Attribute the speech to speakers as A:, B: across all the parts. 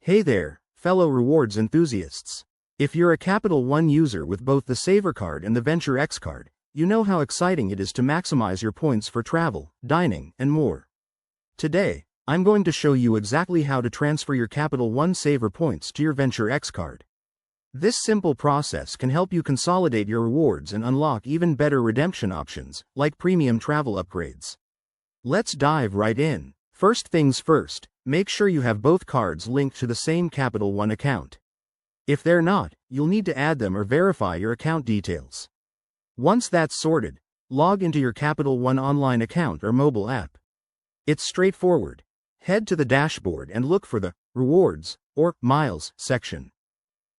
A: Hey there, fellow rewards enthusiasts. If you're a Capital One user with both the Savor card and the Venture X card, you know how exciting it is to maximize your points for travel, dining, and more. Today, I'm going to show you exactly how to transfer your Capital One Savor points to your Venture X card. This simple process can help you consolidate your rewards and unlock even better redemption options, like premium travel upgrades. Let's dive right in. First things first, make sure you have both cards linked to the same Capital One account. If they're not, you'll need to add them or verify your account details. Once that's sorted, log into your Capital One online account or mobile app. It's straightforward. Head to the dashboard and look for the Rewards or Miles section.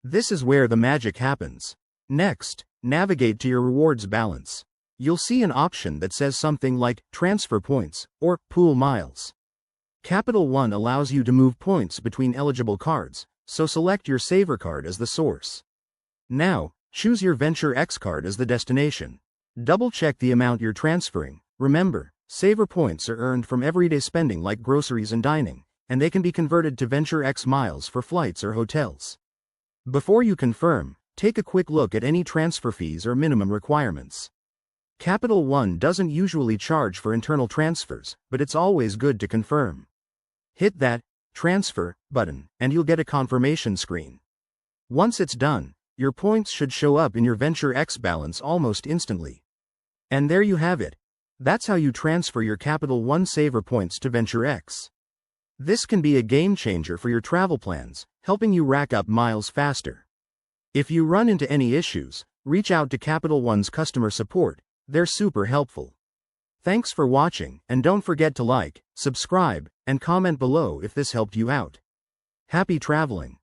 A: This is where the magic happens. Next, navigate to your rewards balance. You'll see an option that says something like Transfer Points or Pool Miles. Capital One allows you to move points between eligible cards, so select your Savor card as the source. Now, choose your Venture X card as the destination. Double-check the amount you're transferring. Remember, Savor points are earned from everyday spending like groceries and dining, and they can be converted to Venture X miles for flights or hotels. Before you confirm, take a quick look at any transfer fees or minimum requirements. Capital One doesn't usually charge for internal transfers, but it's always good to confirm. Hit that Transfer button, and you'll get a confirmation screen. Once it's done, your points should show up in your Venture X balance almost instantly. And there you have it. That's how you transfer your Capital One Savor points to Venture X. This can be a game changer for your travel plans, helping you rack up miles faster. If you run into any issues, reach out to Capital One's customer support. They're super helpful. Thanks for watching, and don't forget to like, subscribe, and comment below if this helped you out. Happy traveling!